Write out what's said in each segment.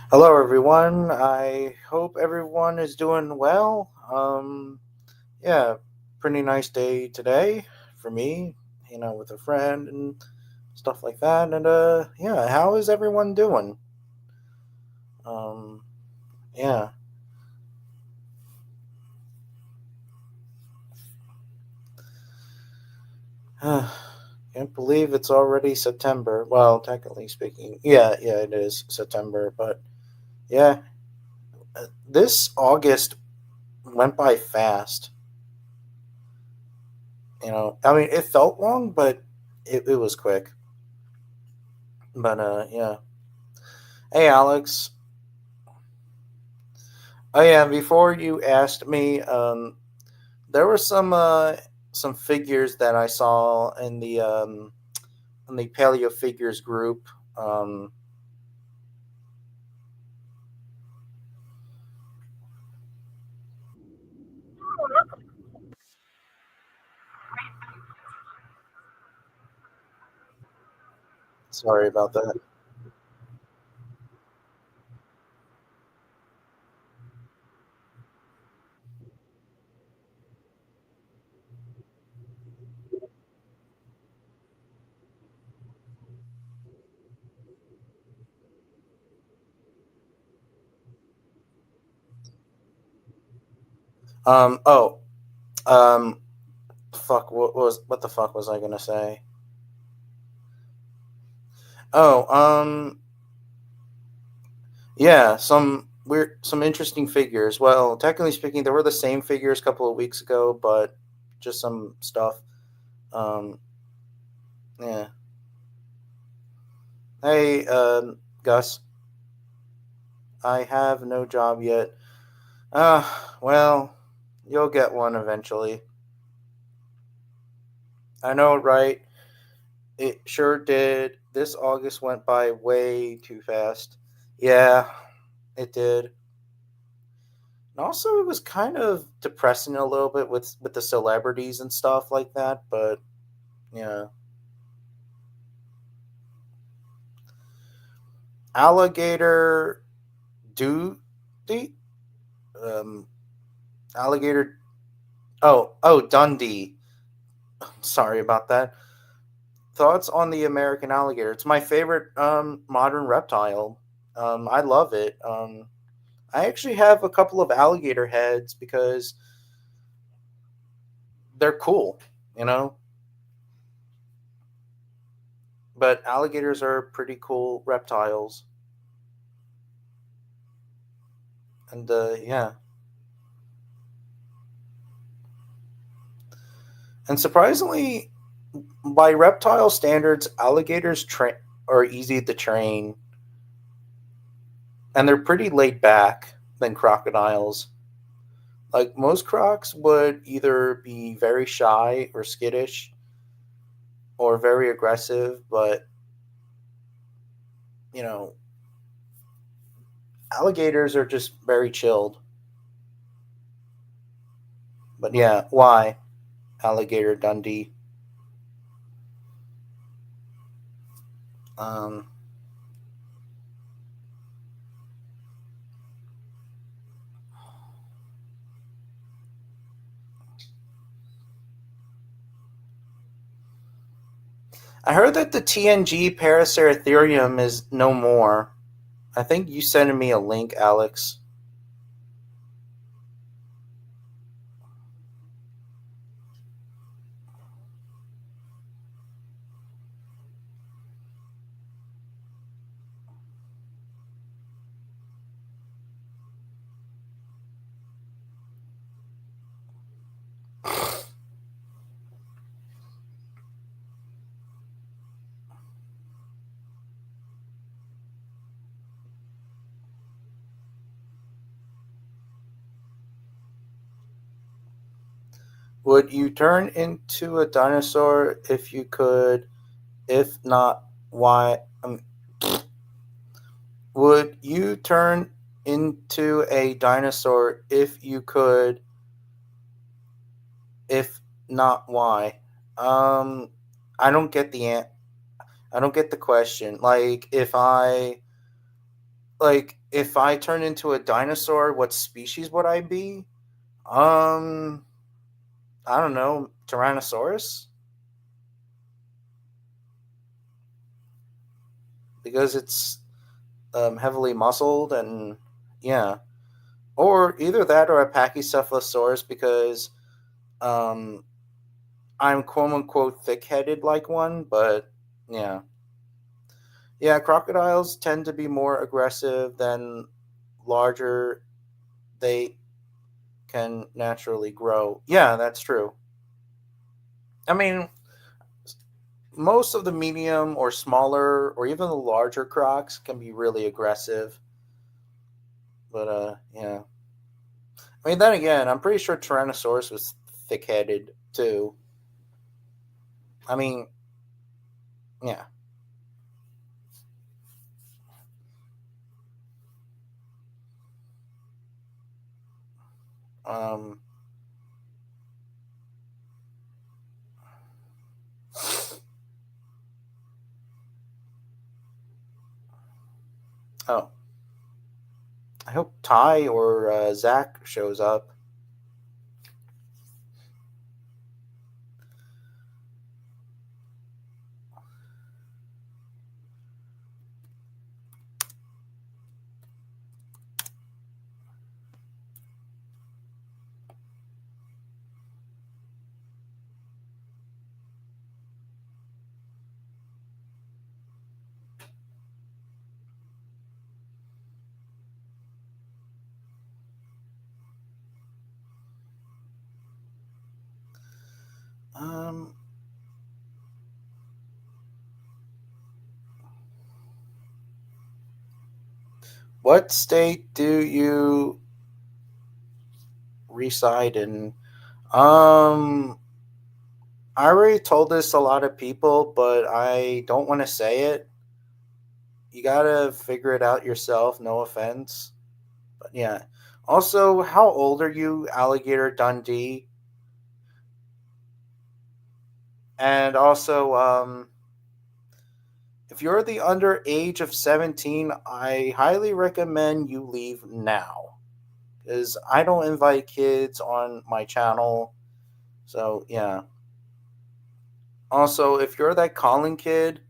Hello, everyone. I hope everyone is doing well. Yeah, pretty nice day today for me, with a friend and stuff like that. And, yeah, how is everyone doing? Um, yeah. Can't believe it's already September. Well, technically speaking, yeah, it is September. But, yeah, this August went by fast. I mean, it felt long, but it was quick. But, yeah. Hey, Alex. Oh yeah, before you asked me, there were some figures that I saw in the Paleo Figures group. Um, Sorry about that. Oh, um, fuck. What the fuck was I gonna say? Oh, yeah, some interesting figures. Well, technically speaking, they were the same figures a couple of weeks ago, but just some stuff. Um, yeah. Hey, Gus. I have no job yet. Well, you'll get one eventually. I know, right? It sure did. This August went by way too fast. Yeah, it did. And also, it was kind of depressing a little bit with the celebrities and stuff like that. But yeah, alligator Duty, um, alligator. Oh, Dundee. Sorry about that. Thoughts on the American alligator? It's my favorite modern reptile. I love it. I actually have a couple of alligator heads because they're cool, you know. But alligators are pretty cool reptiles, and yeah. And surprisingly, by reptile standards, are easy to train, and they're pretty laid back than crocodiles. Like most crocs would either be very shy or skittish or very aggressive, but you know, alligators are just very chilled. But yeah, why alligator Dundee? Um, I heard that the TNG Paraceratherium is no more. I think you sent me a link, Alex. Would you turn into a dinosaur if you could? If not, why? Would you turn into a dinosaur if you could? If not, why? Um, I don't get the I don't get the question. Like, if I like if I turn into a dinosaur, what species would I be? Um, I don't know, Tyrannosaurus, because it's heavily muscled and yeah, or either that or a Pachycephalosaurus because um, I'm quote unquote thick headed like one, but yeah, yeah, crocodiles tend to be more aggressive than larger they can naturally grow. Yeah, that's true. I mean, most of the medium or smaller or even the larger crocs can be really aggressive. But yeah. I mean, then again, I'm pretty sure Tyrannosaurus was thick-headed too. I mean, yeah. Um, oh, I hope Ty or Zach shows up. Um, what state do you reside in? Um, I already told this a lot of people, but I don't want to say it. You gotta figure it out yourself. No offense, but yeah. Also, how old are you, Alligator Dundee? And also, if you're the under age of 17, I highly recommend you leave now because I don't invite kids on my channel. So yeah. Also, if you're that Colin kid,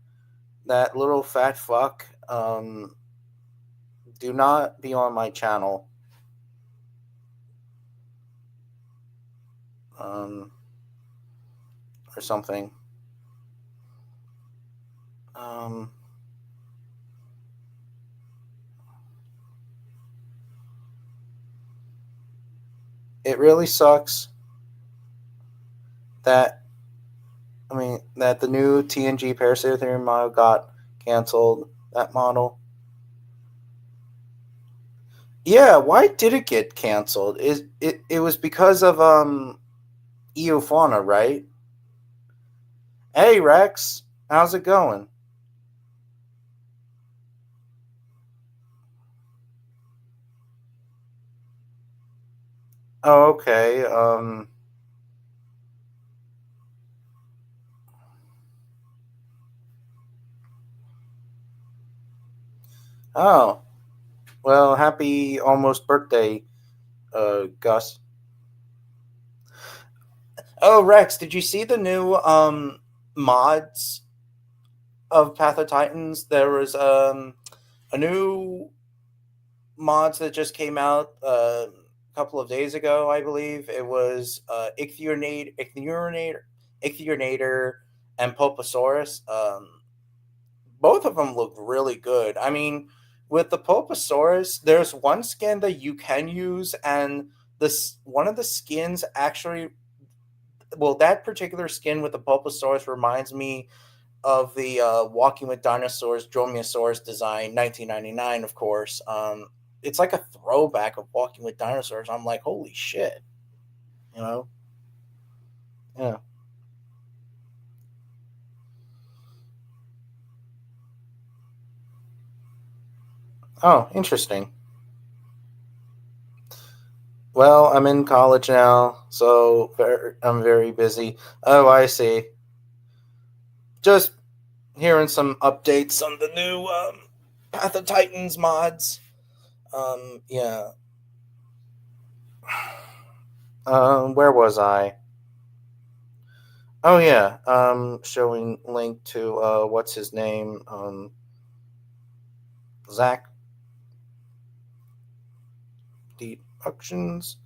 that little fat fuck, do not be on my channel. Um, or something. Um, it really sucks that that the new TNG Parasite model got canceled. That model. Yeah, why did it get canceled? It was because of Eofauna, right? Hey Rex, how's it going? Oh, okay. Oh, well, happy almost birthday, Gus. Oh, Rex, did you see the new mods of Path of Titans? There was a new mods that just came out a couple of days ago, I believe. It was Ichthyornator, and Pulposaurus. Both of them look really good. I mean, with the Pulposaurus, there's one skin that you can use, and this one of the skins actually, well, that particular skin with the Pulposaurus reminds me of the Walking with Dinosaurs Dromaeosaurus design, 1999, of course. It's like a throwback of Walking with Dinosaurs. I'm like, holy shit, you know? Yeah. Oh, interesting. Well, I'm in college now, so I'm very busy. Oh, I see. Just hearing some updates on the new Path of Titans mods. Yeah. Where was I? Oh yeah. Showing link to what's his name? Zach Deductions.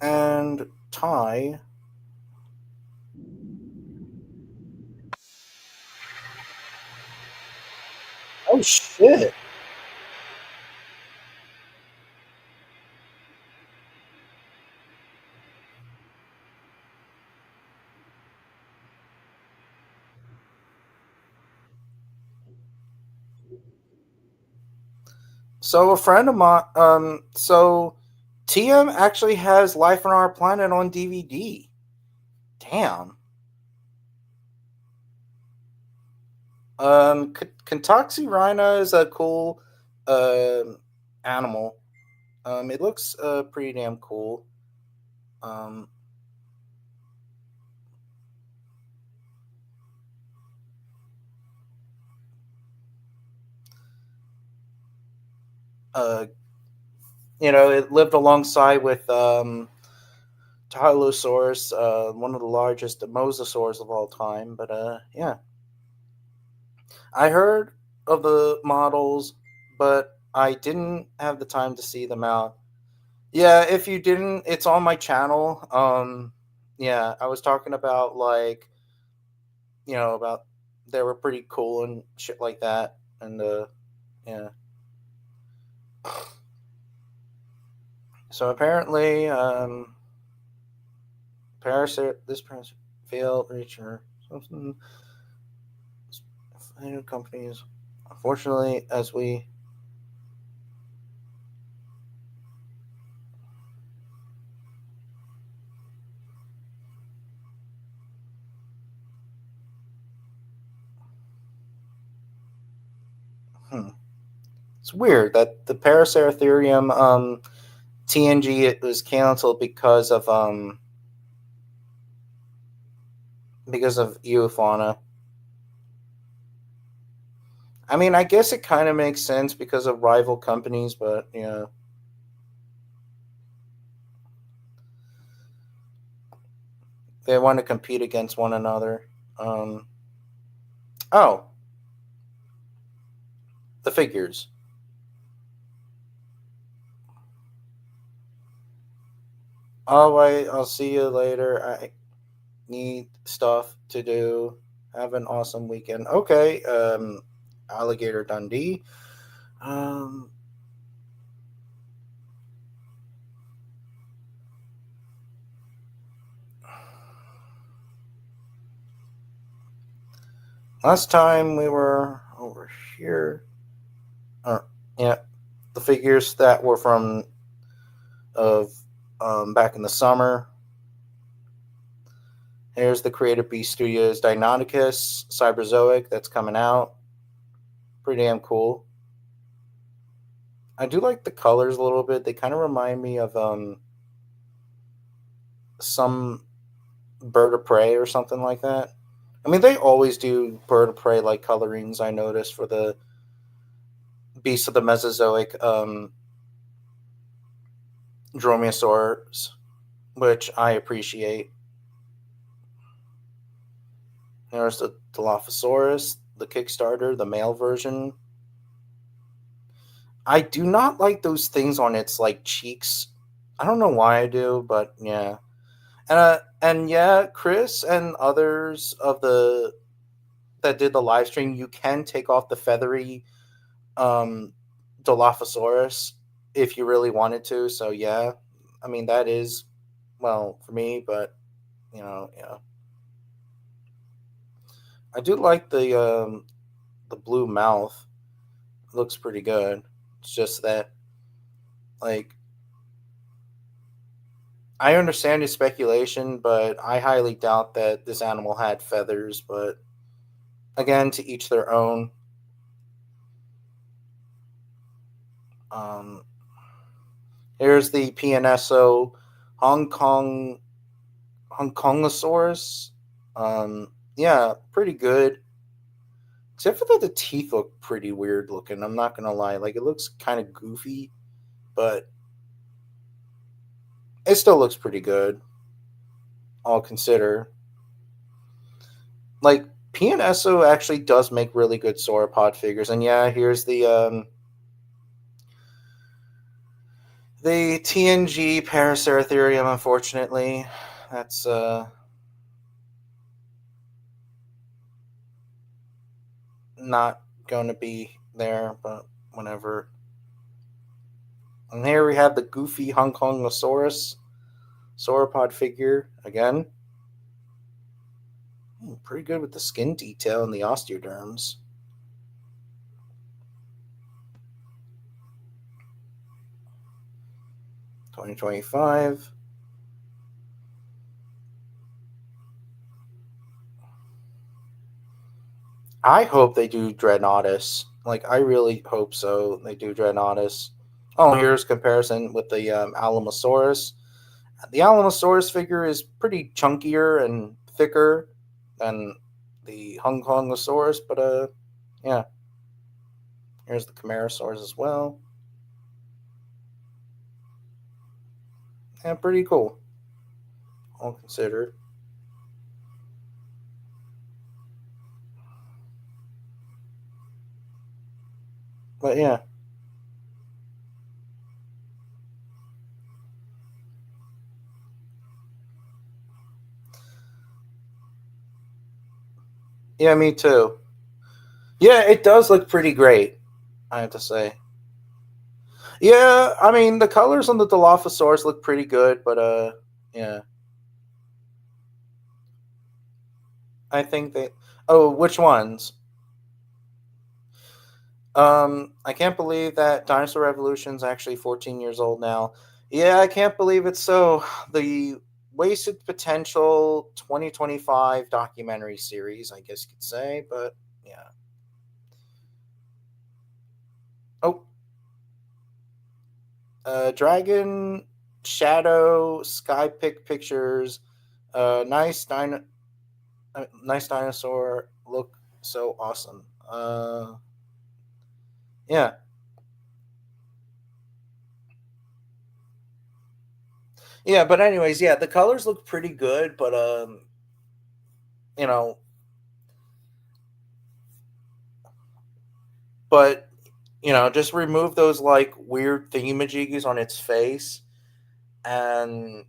And Ty. Oh shit. So a friend of mine, so TM actually has Life on Our Planet on DVD. Damn. Kentucky Rhino is a cool animal. It looks pretty damn cool. Um, uh, it lived alongside with Tylosaurus, one of the largest mosasaurs of all time. But yeah, I heard of the models, but I didn't have the time to see them out. Yeah, if you didn't, it's on my channel. Yeah, I was talking about like about they were pretty cool and shit like that, and yeah. So apparently, Paris this Paris failed reacher something. Companies, unfortunately, as we hmm, it's weird that the Paraceratherium TNG it was canceled because of Eofauna. I mean, I guess it kind of makes sense because of rival companies, but yeah, they want to compete against one another. Um, oh, the figures. All right, I'll see you later. I need stuff to do. Have an awesome weekend. Okay, Alligator Dundee. Um, last time we were over here. Yeah, the figures that were from of back in the summer. Here's the Creative Beast Studios Deinonychus Cyberzoic that's coming out. Pretty damn cool. I do like the colors a little bit. They kind of remind me of some Bird of Prey or something like that. I mean, they always do Bird of Prey like colorings. I noticed for the Beast of the Mesozoic Dromaeosaurs, which I appreciate. There's the Dilophosaurus, the Kickstarter, the male version. I do not like those things on its like cheeks. I don't know why I do, but yeah. And yeah, Chris and others of the that did the live stream, you can take off the feathery um Dilophosaurus if you really wanted to. So yeah, I mean that is well for me, but yeah, I do like the blue mouth. It looks pretty good. It's just that like I understand his speculation, but I highly doubt that this animal had feathers. But again, to each their own. Um, Here's the PNSO Hong Kong Hong Kongosaurus. Yeah, pretty good. Except for that the teeth look pretty weird looking. I'm not gonna lie. Like it looks kind of goofy, but it still looks pretty good. I'll consider. Like PNSO actually does make really good sauropod figures, and yeah, here's the TNG Paraceratherium. Unfortunately, that's not going to be there, but whatever. And here we have the goofy Hong Kongosaurus sauropod figure again. Pretty good with the skin detail and the osteoderms. 2025. I hope they do Dreadnoughtus. Like, I really hope so. They do Dreadnoughtus. Oh, here's comparison with the Alamosaurus. The Alamosaurus figure is pretty chunkier and thicker than the Hong Kongosaurus, but yeah. Here's the Camarasaurus as well. Yeah, pretty cool. All considered. But yeah. Yeah, me too. Yeah, it does look pretty great, I have to say. Yeah, I mean the colors on the Dilophosaurus look pretty good, but yeah. I think they Oh, which ones? I can't believe that Dinosaur Revolution's actually 14 years old now. Yeah, I can't believe it. So the Wasted Potential 2025 documentary series, I guess you could say, but yeah. Oh, Dragon Shadow Skypick Pictures. Nice dinosaur. Look so awesome. Yeah, yeah. But anyways, yeah, the colors look pretty good, but you know, but just remove those like weird thingamajiggies on its face and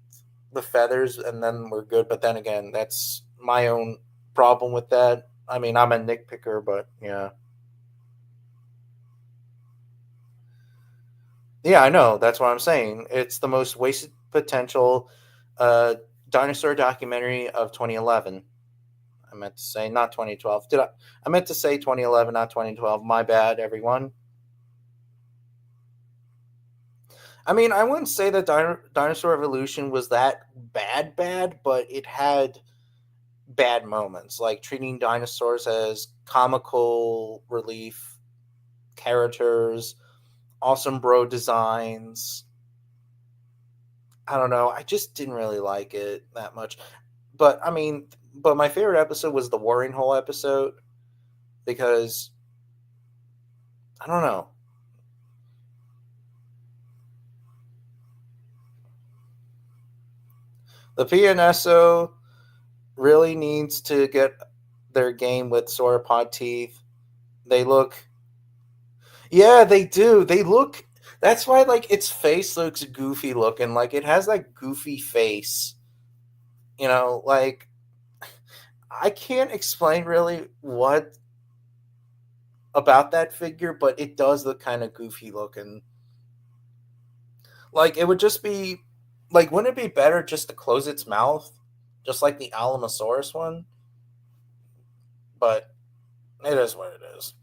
the feathers, and then we're good. But then again, that's my own problem with that. I mean, I'm a nitpicker, but yeah, yeah, I know. That's what I'm saying. It's the most wasted potential uh, dinosaur documentary of 2011. I meant to say not 2012. Did I? I meant to say 2011, not 2012. My bad, everyone. I mean, I wouldn't say that Dinosaur Evolution was that bad, but it had bad moments, like treating dinosaurs as comical relief characters, awesome bro designs. I don't know. I just didn't really like it that much. But I mean, but my favorite episode was the Warring Hole episode because I don't know. The PNSO really needs to get their game with sauropod teeth. They look, yeah, they do. They look. That's why, like, its face looks goofy looking. Like, it has that goofy face. Like I can't explain really what about that figure, but it does look kind of goofy looking. Like, it would just be like, wouldn't it be better just to close its mouth, just like the Alamosaurus one? But it is what it is.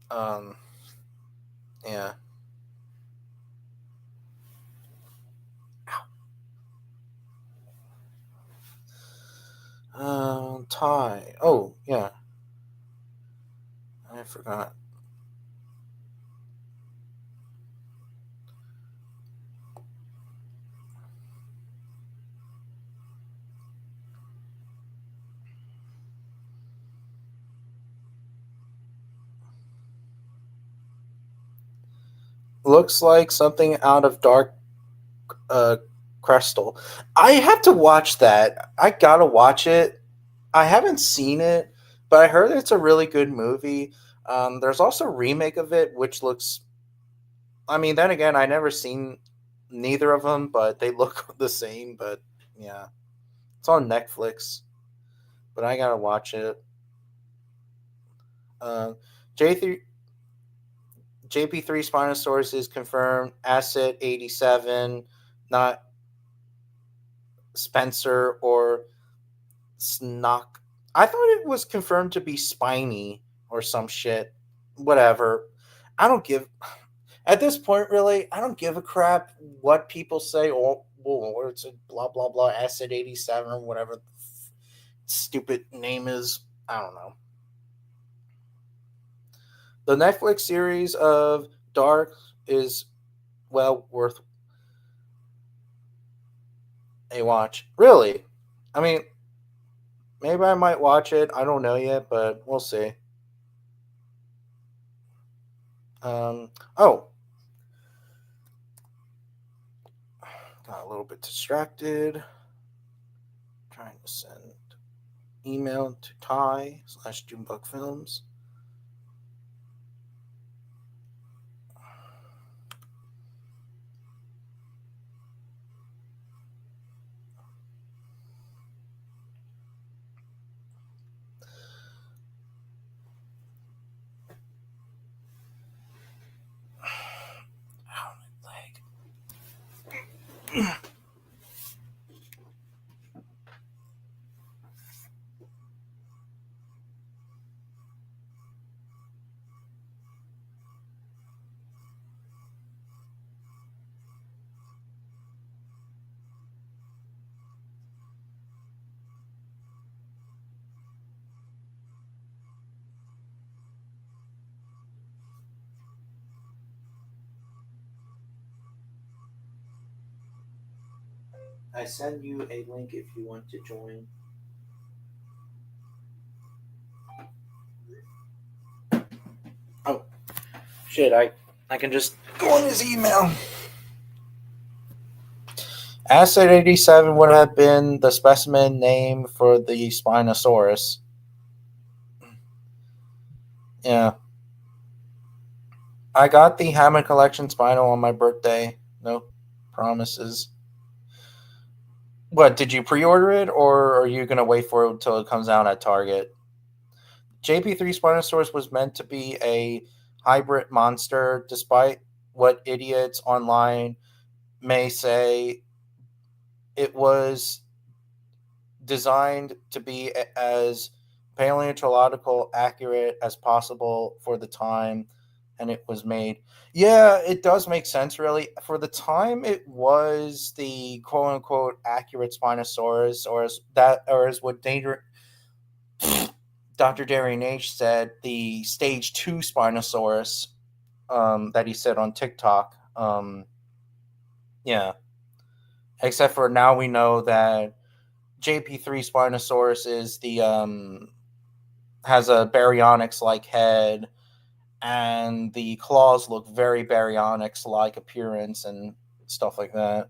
Um, yeah. Tie. Oh, yeah. forgot. Looks like something out of Dark uh, Crystal. I have to watch that. I gotta watch it. I haven't seen it, but I heard it's a really good movie. There's also a remake of it, which looks. I mean, then again, I never seen neither of them, but they look the same. But yeah, it's on Netflix, but I gotta watch it. Uh, J3 JP3 Spinosaurus is confirmed. Asset 87, not Spencer or Snock. I thought it was confirmed to be Spiny or some shit. Whatever. I don't give. At this point, really, I don't give a crap what people say. Or it's a blah blah blah. Asset 87 or whatever the stupid name is. I don't know. The Netflix series of Dark is well worth a watch. Really? I mean, maybe I might watch it. I don't know yet, but we'll see. Oh, got a little bit distracted. Trying to send email to Ty slash Junebug Films. Ow, my leg. I send you a link if you want to join. Oh shit! I can just go on his email. Asset 87 would have been the specimen name for the Spinosaurus. Yeah. I got the Hammond Collection Spino on my birthday. No promises. What, did you pre order it or are you going to wait for it until it comes out at Target? JP3 Spinosaurus was meant to be a hybrid monster, despite what idiots online may say. It was designed to be as paleontological accurate as possible for the time, and it was made. Yeah, it does make sense, really. For the time, it was the quote unquote accurate Spinosaurus, or as what Dr. Darian H said, the stage 2 Spinosaurus, that he said on TikTok. Yeah, except for now we know that JP3 Spinosaurus is the has a baryonyx like head, and the claws look very baryonyx like appearance and stuff like that.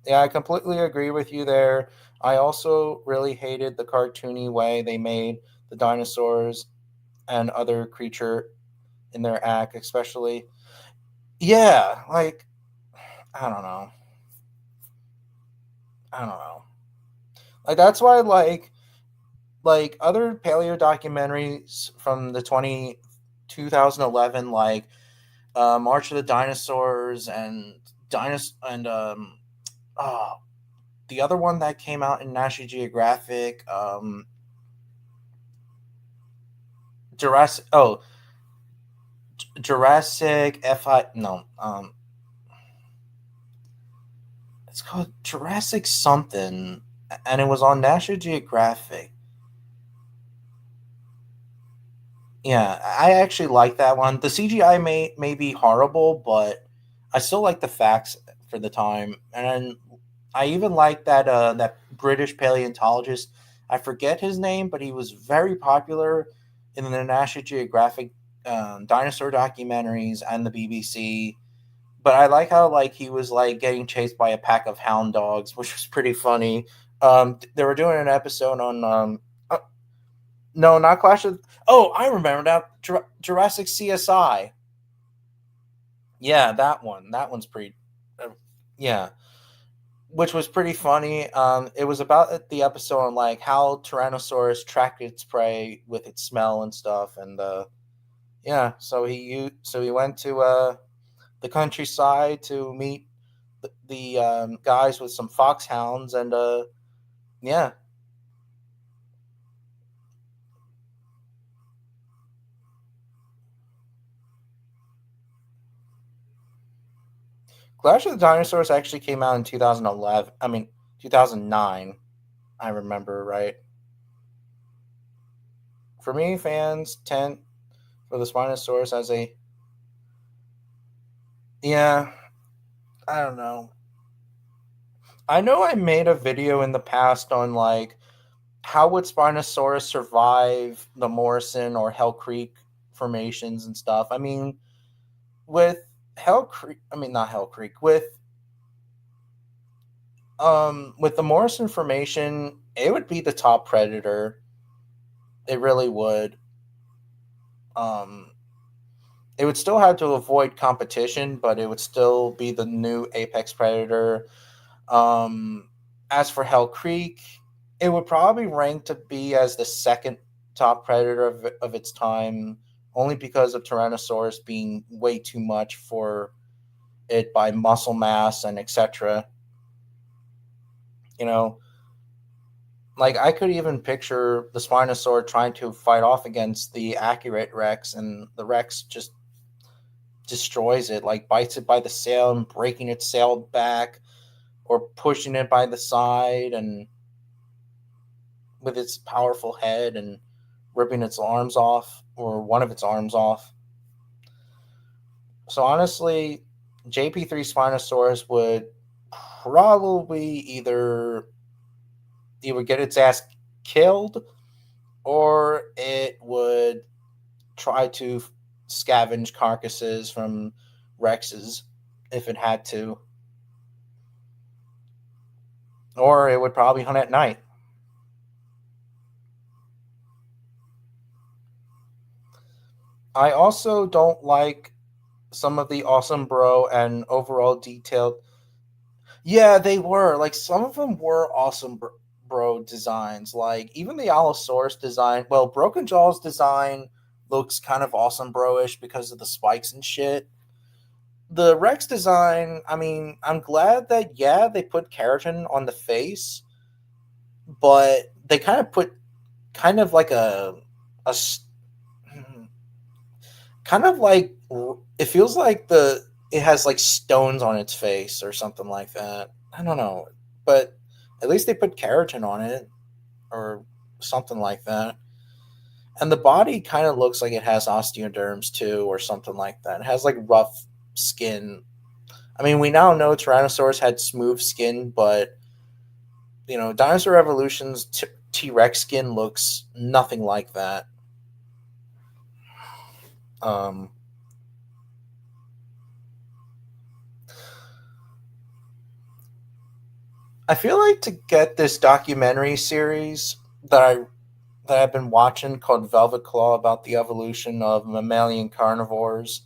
Yeah, I completely agree with you there. I also really hated the cartoony way they made the dinosaurs and other creature in their act, especially. Yeah, like I don't know. I don't know. Like that's why like other paleo documentaries from the 2011, like March of the Dinosaurs and oh, the other one that came out in National Geographic, Jurassic. Oh, Jurassic Fi. No, it's called Jurassic something, and it was on National Geographic. Yeah, I actually like that one. The CGI may be horrible, but I still like the facts for the time. And I even like that British paleontologist. I forget his name, but he was very popular in the National Geographic dinosaur documentaries and the BBC. But I like how like he was like getting chased by a pack of hound dogs, which was pretty funny. They were doing an episode on no, not Clash of. Oh, I remember now. Jurassic CSI. Yeah, that one. That one's pretty. Uh, yeah, which was pretty funny. It was about the episode on like how Tyrannosaurus tracked its prey with its smell and stuff, and yeah, so he went to the countryside to meet the guys with some foxhounds, and yeah, Clash of the Dinosaurs actually came out in 2011. I mean, 2009. I remember right. For me, fans tend for the Spinosaurus as a yeah. I don't know. I know I made a video in the past on like how would Spinosaurus survive the Morrison or Hell Creek formations and stuff. I mean, with Hell Creek, I mean not Hell Creek, with the Morrison formation, it would be the top predator. It really would. Um, it would still have to avoid competition, but it would still be the new apex predator. Um, as for Hell Creek, it would probably rank to be as the second top predator of its time, only because of Tyrannosaurus being way too much for it by muscle mass and etc. You know, like I could even picture the Spinosaur trying to fight off against the accurate Rex, and the Rex just destroys it, like bites it by the sail and breaking its sail back, or pushing it by the side and with its powerful head and ripping its arms off or one of its arms off. So honestly, JP3 Spinosaurus would probably either get its ass killed or it would try to scavenge carcasses from Rexes if it had to, or it would probably hunt at night. I also don't like some of the awesome bro and overall detailed. Yeah, they were like some of them were awesome bro designs. Like even the Allosaurus design. Well, Broken Jaw's design looks kind of awesome bro-ish because of the spikes and shit. The Rex design, I mean, I'm glad that yeah they put keratin on the face, but they kind of put kind of like a kind of like it feels like the it has like stones on its face or something like that. I don't know, but at least they put keratin on it or something like that. And the body kind of looks like it has osteoderms too, or something like that. It has like rough skin. I mean, we now know Tyrannosaurus had smooth skin, but Dinosaur Evolution's T Rex skin looks nothing like that. Um, I feel like to get this documentary series that I've been watching called Velvet Claw about the evolution of mammalian carnivores.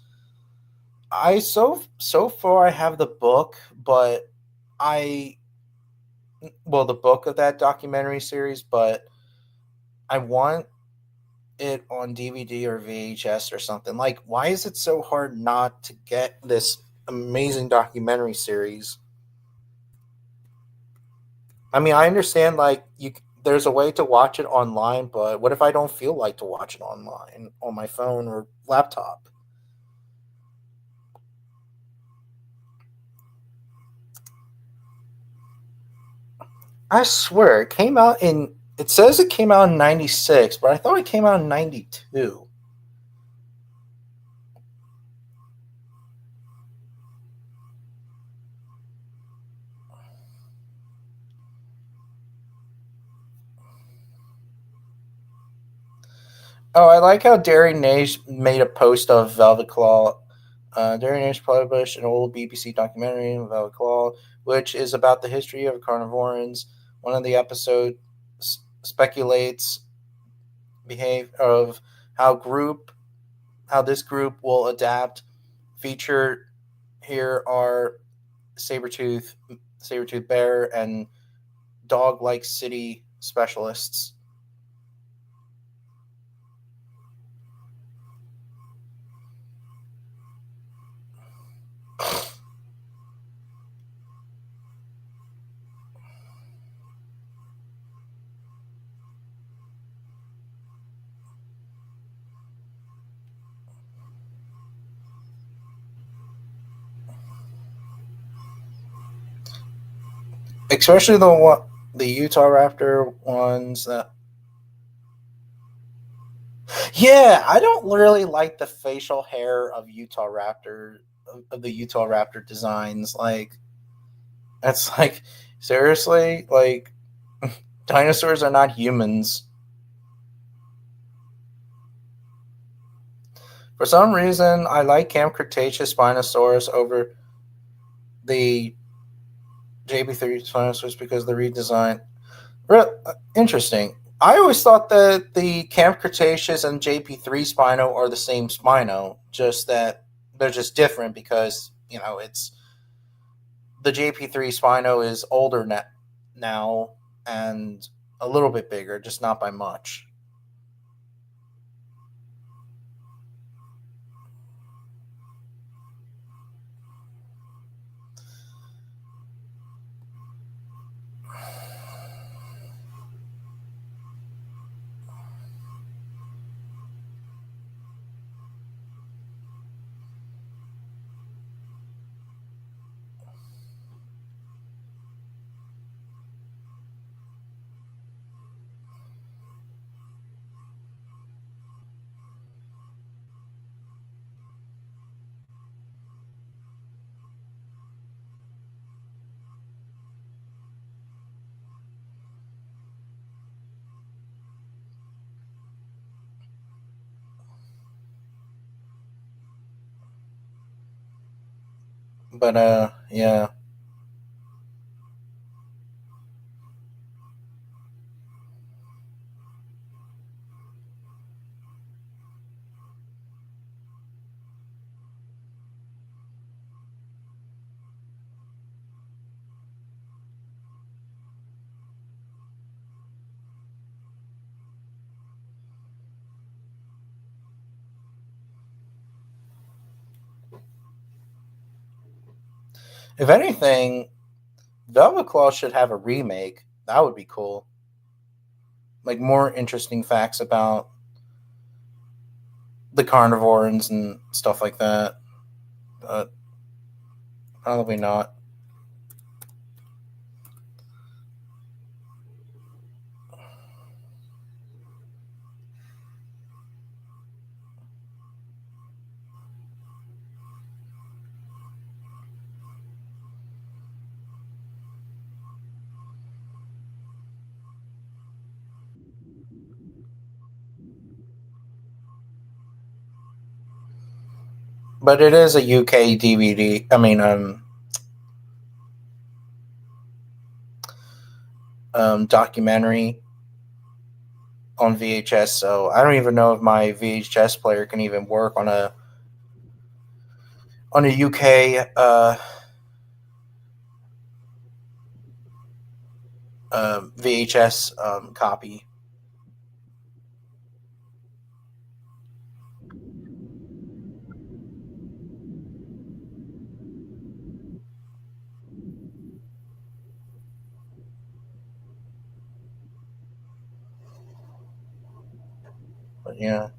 So far I have the book, but I the book of that documentary series, but I want it on DVD or VHS or something. Like, why is it so hard not to get this amazing documentary series? I mean, I understand like there's a way to watch it online, but what if I don't feel like to watch it online on my phone or laptop? I swear it says it came out in 96, but I thought it came out in 92. Oh, I like how Darren Nage made a post of Velvet Claw. Darren Nage published an old BBC documentary, Velvet Claw, which is about the history of carnivorans. One of the episodes speculates behave of how group how this group will adapt. Featured here are Sabretooth, Sabretooth Bear, and dog like city specialists. Especially the Utah Raptor ones. Yeah, I don't really like the facial hair of the Utah Raptor designs. Like, it's like seriously, like dinosaurs are not humans. For some reason, I like Camp Cretaceous Spinosaurus over the JP3 Spinosaurus because of the redesign. Interesting. I always thought that the Camp Cretaceous and JP3 Spino are the same Spino, just that they're just different because, it's the JP3 Spino is older now and a little bit bigger, just not by much. But yeah. If anything, Velvet Claw should have a remake. That would be cool. Like more interesting facts about the carnivores and stuff like that. But probably not. But it is a UK DVD. I mean, documentary on VHS. So I don't even know if my VHS player can even work on a UK VHS copy. But yeah.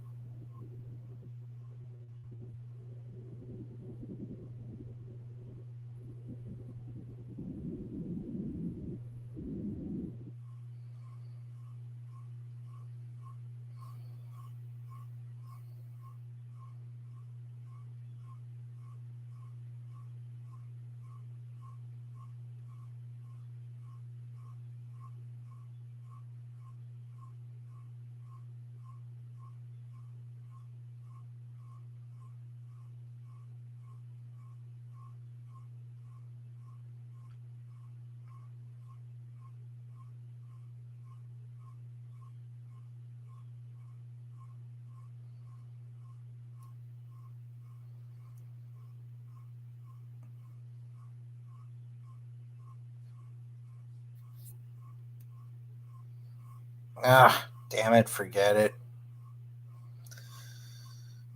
Ah, damn it, forget it.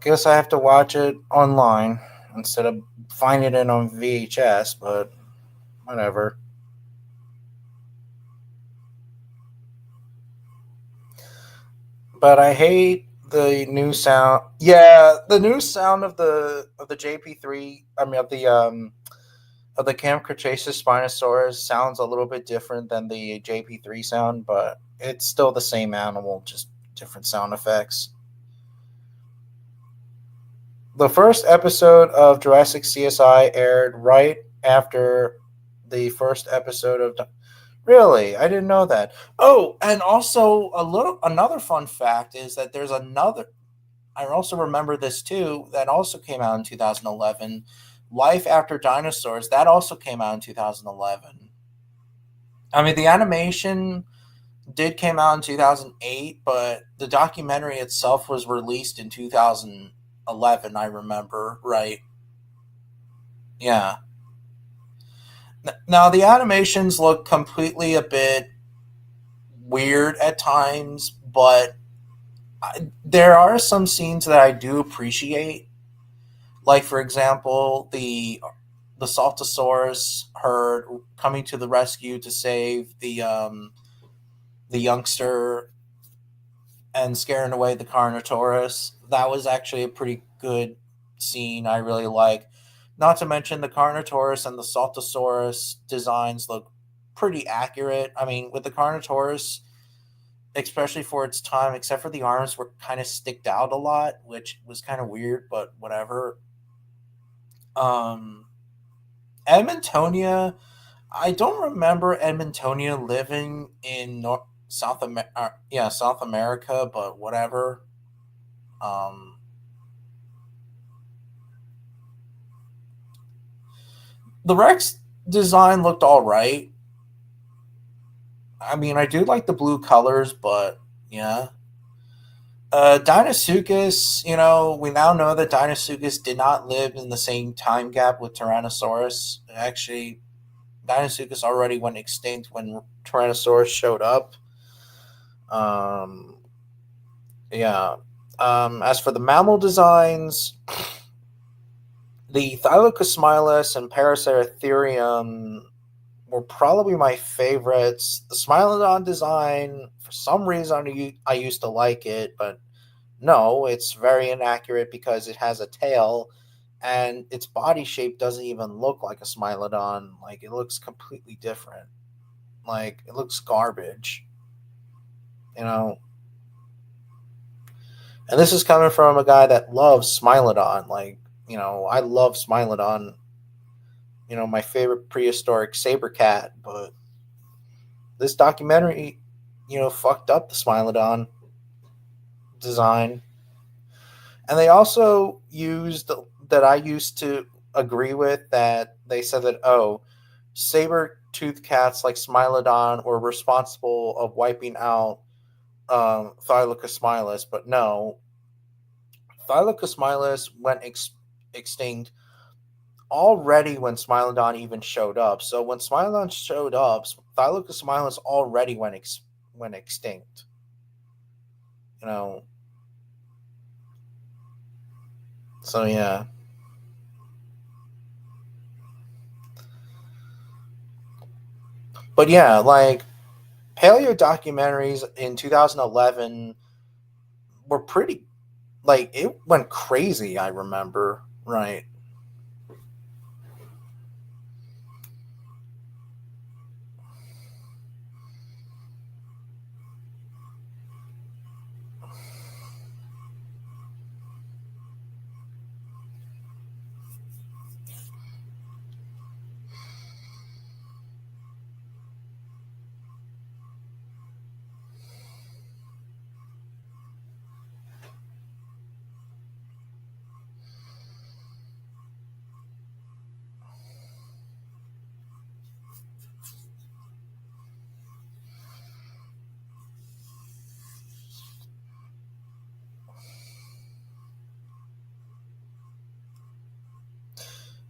Guess I have to watch it online instead of finding it on VHS, but whatever. But I hate the new sound. Yeah, the new sound of the JP3. I mean of the Camp Cretaceous Spinosaurus sounds a little bit different than the JP3 sound, but it's still the same animal, just different sound effects. The first episode of Jurassic CSI aired right after the first episode of. Really, I didn't know that. Oh, and also another fun fact is that there's another. I also remember this too. That also came out in 2011. Life After Dinosaurs. That also came out in 2011. I mean, the animation did came out in 2008, but the documentary itself was released in 2011. I remember right. Yeah. Now the animations look completely a bit weird at times, but there are some scenes that I do appreciate. Like for example, the Saltosaurus herd coming to the rescue to save the youngster and scaring away the Carnotaurus. That was actually a pretty good scene. I really like. Not to mention the Carnotaurus and the Saltosaurus designs look pretty accurate. I mean, with the Carnotaurus, especially for its time, except for the arms were kind of sticked out a lot, which was kind of weird, but whatever. Um, Edmontonia, I don't remember Edmontonia living in South America, but whatever. Um, the Rex design looked all right. I mean, I do like the blue colors, but yeah. Dinosuchus, we now know that Dinosuchus did not live in the same time gap with Tyrannosaurus. Actually, Dinosuchus already went extinct when Tyrannosaurus showed up. Um, yeah. As for the mammal designs, the Thylacosmilus and Paraceratherium were probably my favorites. The Smilodon design, for some reason, I used to like it, but no, it's very inaccurate because it has a tail and its body shape doesn't even look like a Smilodon. Like, it looks completely different. Like, it looks garbage, you know? And this is coming from a guy that loves Smilodon. Like, I love Smilodon, my favorite prehistoric saber cat, but this documentary, fucked up the Smilodon design. And they also used that I used to agree with that they said that, oh, saber tooth cats like Smilodon were responsible of wiping out Thylacosmilus, but no, Thylacosmilus went extinct already when Smilodon even showed up. So when Smilodon showed up, Thylacosmilus already went extinct. You know, so yeah. But yeah, like paleo documentaries in 2011 were pretty, like, it went crazy. I remember, right?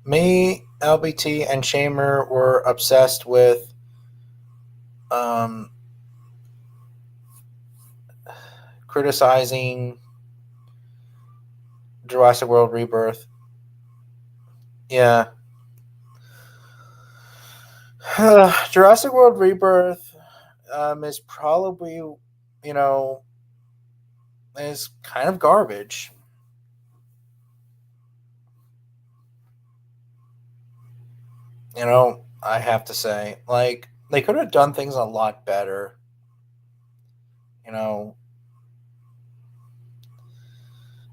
Me, LBT, and Shamer were obsessed with um, criticizing Jurassic World Rebirth. Yeah. Jurassic World Rebirth is probably, you know, is kind of garbage. I have to say. Like, they could have done things a lot better. You know,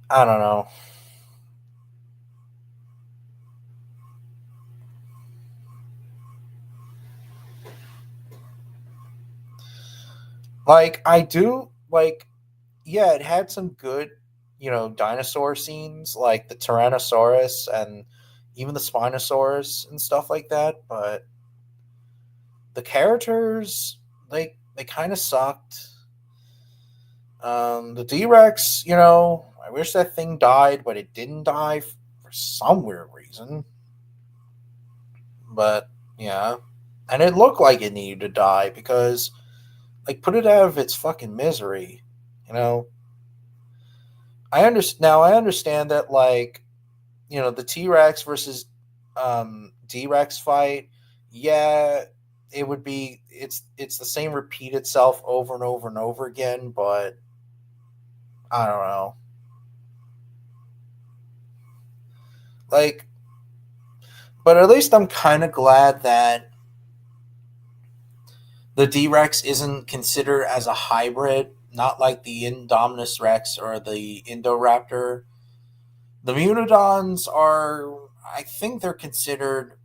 I don't know. Like, I do, like, yeah, it had some good, dinosaur scenes, like the Tyrannosaurus and even the Spinosaurus and stuff like that, but the characters, they kind of sucked. The D Rex, I wish that thing died, but it didn't die for some weird reason. But yeah, and it looked like it needed to die because, like, put it out of its fucking misery. You know, I understand now. I understand that, like, the T Rex versus D Rex fight. Yeah, it would be. It's the same repeat itself over and over and over again, but I don't know. Like, but at least I'm kind of glad that the D Rex isn't considered as a hybrid, not like the Indominus Rex or the Indoraptor. The Munodons are, I think they're considered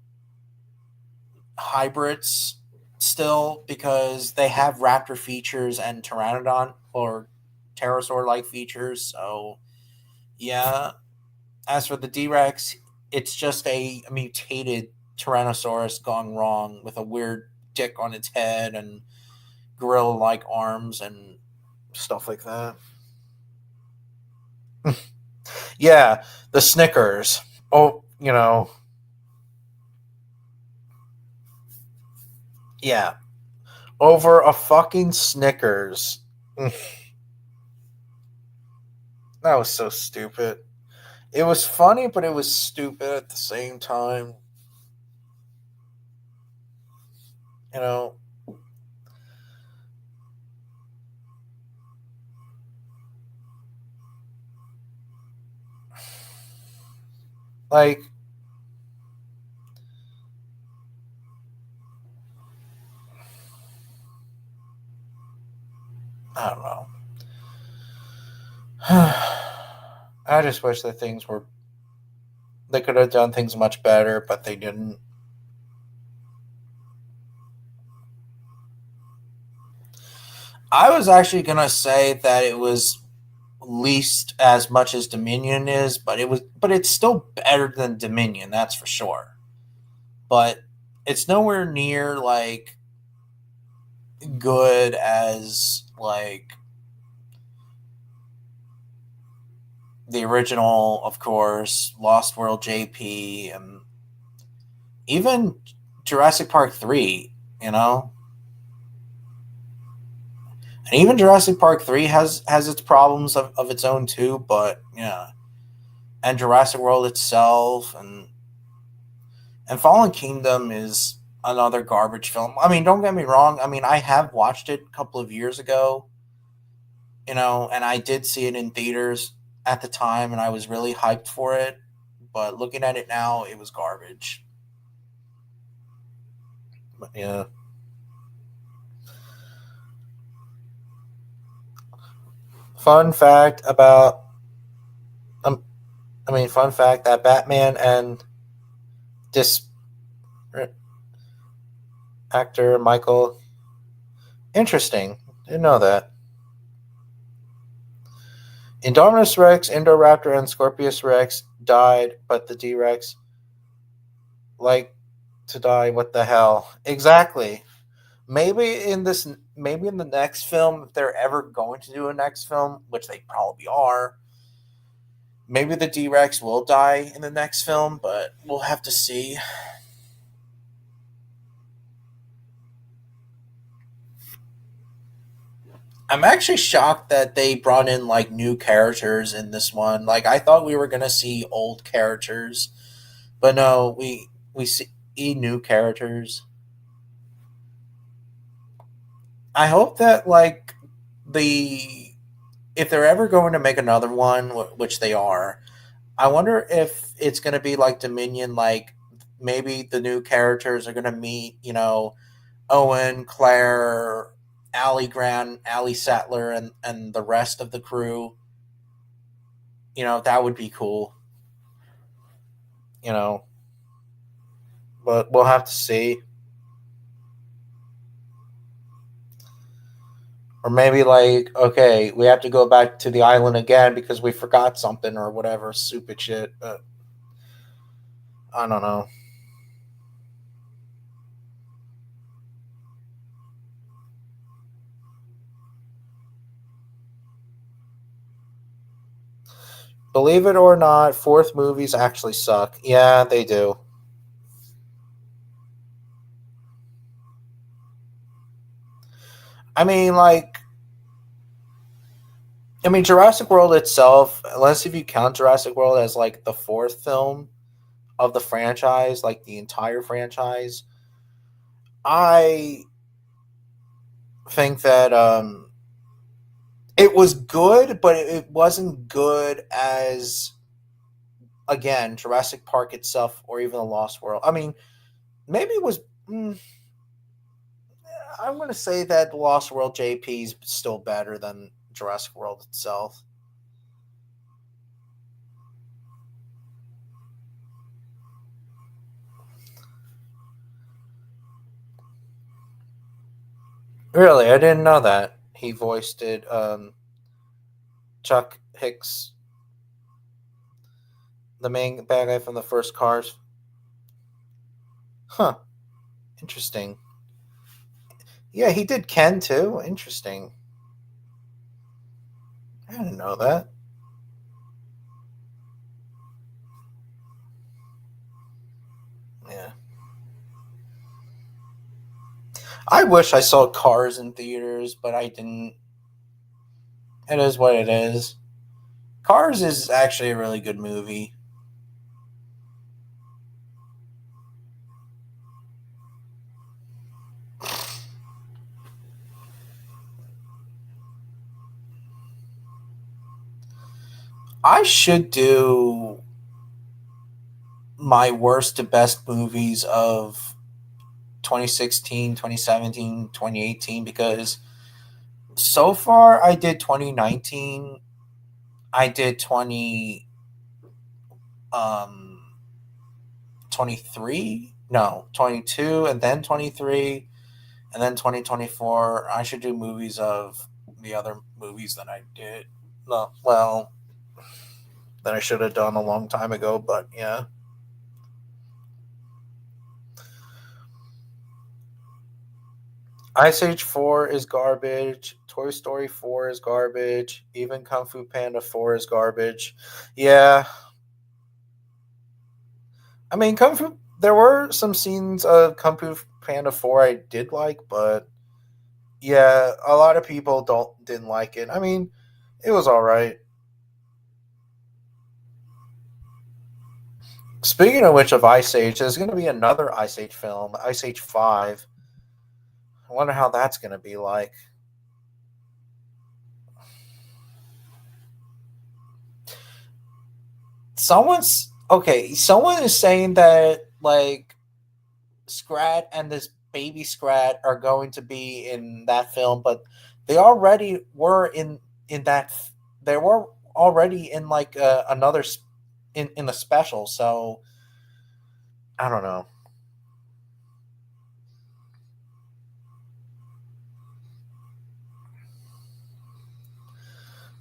hybrids still because they have raptor features and pteranodon or pterosaur like features. So, yeah. As for the D Rex, it's just a mutated Tyrannosaurus gone wrong with a weird dick on its head and gorilla like arms and stuff like that. Yeah, the Snickers. Oh, yeah, over a fucking Snickers. That was so stupid. It was funny, but it was stupid at the same time. You know, like, I don't know. I just wish that things were. They could have done things much better, but they didn't. I was actually gonna say that it was least as much as Dominion is, but it's still better than Dominion, that's for sure. But it's nowhere near like good as like the original, of course, Lost World JP, and even Jurassic Park 3, you know? And even Jurassic Park 3 has its problems of its own too, but yeah. And Jurassic World itself and Fallen Kingdom is another garbage film. I mean, don't get me wrong. I mean, I have watched it a couple of years ago, and I did see it in theaters at the time and I was really hyped for it, but looking at it now, it was garbage. But yeah. Fun fact about um, fun fact that Batman and this actor Michael. Interesting. Didn't know that. Indominus Rex, Indoraptor, and Scorpius Rex died, but the D Rex like to die. What the hell? Exactly. Maybe in the next film, if they're ever going to do a next film, which they probably are, maybe the D Rex will die in the next film, but we'll have to see. I'm actually shocked that they brought in like new characters in this one. Like I thought we were gonna see old characters, but no, we see new characters. I hope that like the if they're ever going to make another one, which they are, I wonder if it's going to be like Dominion. Like maybe the new characters are going to meet, Owen, Claire, Ali Grant, Ali Sattler, and the rest of the crew. That would be cool. You know, but we'll have to see. Or maybe like, okay, we have to go back to the island again because we forgot something or whatever stupid shit. But I don't know. Believe it or not, fourth movies actually suck. Yeah, they do. I mean, like, Jurassic World itself, unless if you count Jurassic World as like the fourth film of the franchise, like the entire franchise, I think that it was good, but it wasn't good as again Jurassic Park itself or even the Lost World. I mean, maybe it was. I'm going to say that Lost World JP is still better than Jurassic World itself. Really, I didn't know that he voiced it. Chuck Hicks, the main bad guy from the first Cars. Huh. Interesting. Yeah, he did Ken too. Interesting. I didn't know that. Yeah. I wish I saw Cars in theaters, but I didn't. It is what it is. Cars is actually a really good movie. I should do my worst to best movies of 2016, 2017, 2018 because so far I did 2019, I did 20 um 23, no, 22 and then 23 and then 2024. I should do movies of the other movies that I did. No, well, that I should have done a long time ago, but yeah. Ice Age 4 is garbage. Toy Story 4 is garbage. Even Kung Fu Panda 4 is garbage. Yeah. Kung Fu. There were some scenes of Kung Fu Panda 4 I did like, but yeah, a lot of people didn't like it. It was alright. Speaking of which, of Ice Age, there's going to be another Ice Age film, Ice Age 5. I wonder how that's going to be like. Someone is saying that like Scrat and this baby Scrat are going to be in that film, but they already were in that. They were already in like another in the special. So I don't know.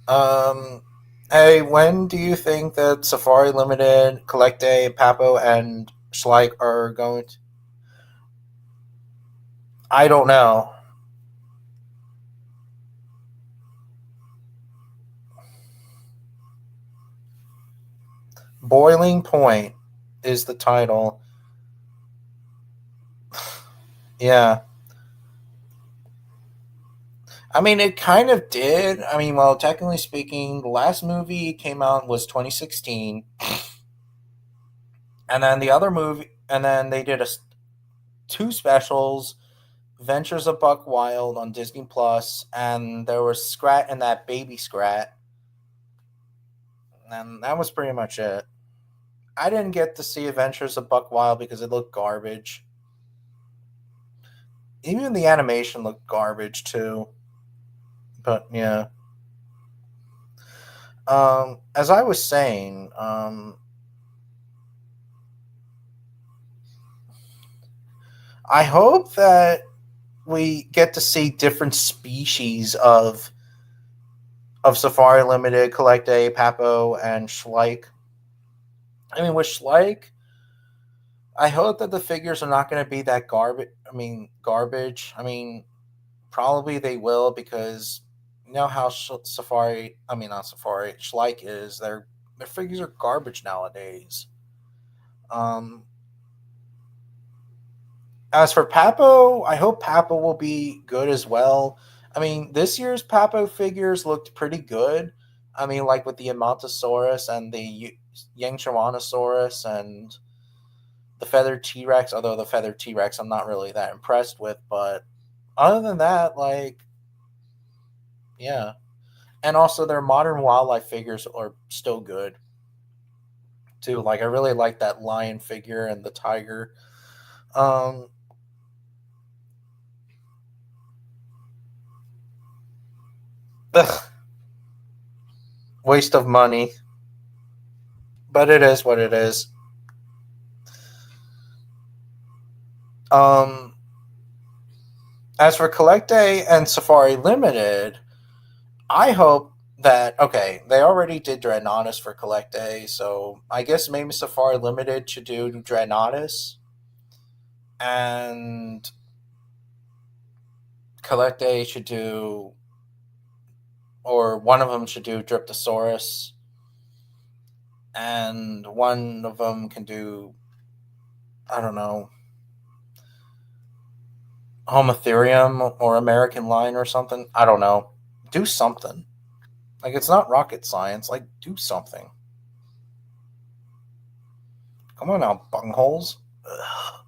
Um, hey, when do you think that Safari Limited, Collecte, Papo, and Schleich are going? I don't know. Boiling Point is the title. Yeah. I mean, it kind of did. I mean, well, technically speaking, the last movie came out was 2016, and then the other movie, and then they did two specials, Ventures of Buck Wild on Disney Plus, and there was Scrat and that baby Scrat, and that was pretty much it. I didn't get to see Adventures of Buck Wild because it looked garbage. Even the animation looked garbage too. But yeah. As I was saying, I hope that we get to see different species of Safari Limited, Collect A, Papo, and Schleich. I mean, with Schleich, I hope that the figures are not going to be that garbage. I mean, garbage. I mean, probably they will because you know how Safari. I mean, not Safari. Schleich is their figures are garbage nowadays. Um, as for Papo, I hope Papo will be good as well. I mean, this year's Papo figures looked pretty good. I mean, like with the Amontosaurus and the Yangchuanosaurus and the Feathered T Rex, although the Feathered T Rex I'm not really that impressed with, but other than that, like, yeah. And also, their modern wildlife figures are still good too. Like, I really like that lion figure and the tiger. Um, ugh, waste of money, but it is what it is. Um, as for Collect Day and Safari Limited, I hope that okay, they already did Dreadnoughtus for Collect Day, so I guess maybe Safari Limited should do Dreadnoughtus, and Collect Day should do, or one of them should do Dryptosaurus, and one of them can do, I don't know, Homotherium or American Lion or something. I don't know. Do something. Like, it's not rocket science. Like, do something. Come on now, bungholes. Ugh.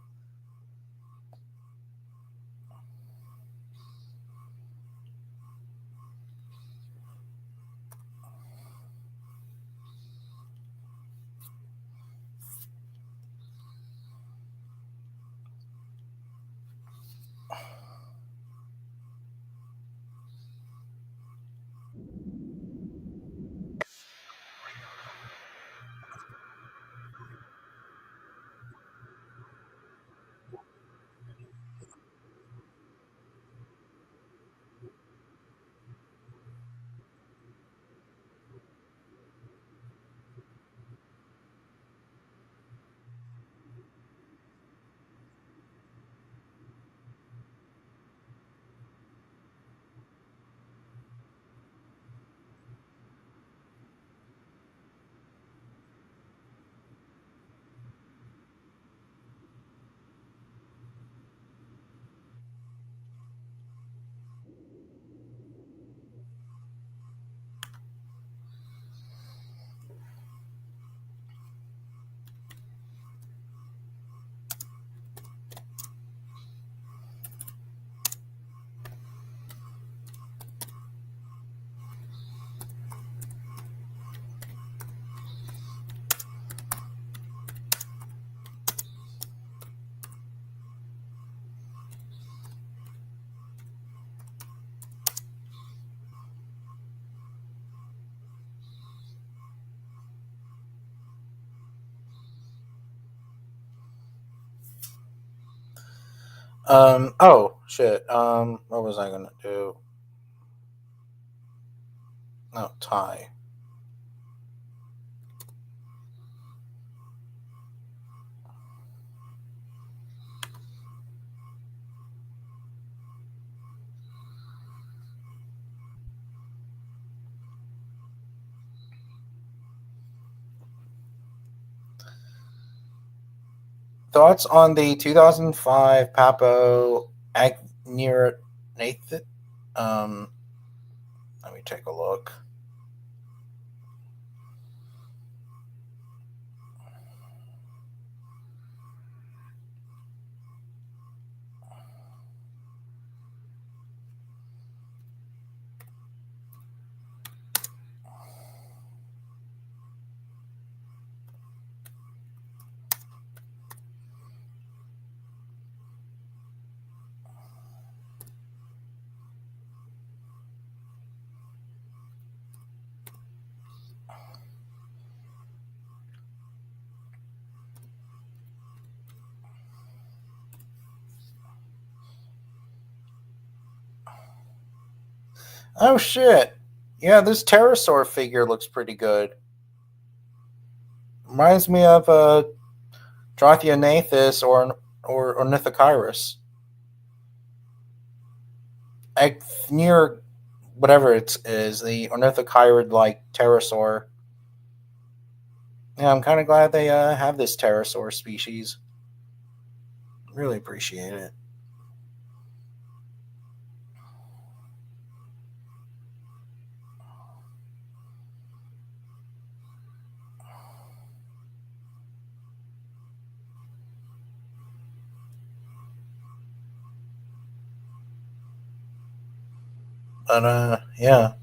Oh shit. What was I gonna do? No, tie. Thoughts on the 2005 Papo Agnerathnathan? take a look. Oh shit! Yeah, this pterosaur figure looks pretty good. Reminds me of Drothianathus or Ornithochirus. Near whatever it is, the Ornithochirid like pterosaur. Yeah, I'm kind of glad they have this pterosaur species. Really appreciate it. But yeah.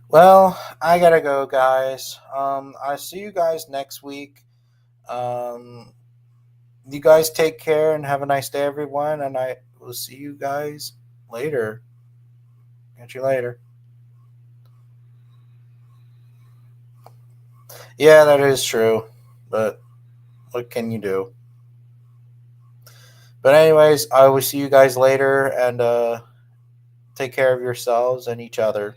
Well, I gotta go, guys. I see you guys next week. Um, you guys take care and have a nice day, everyone. And I will see you guys later. Catch you later. Yeah, that is true. But what can you do? But anyways, I will see you guys later, and take care of yourselves and each other.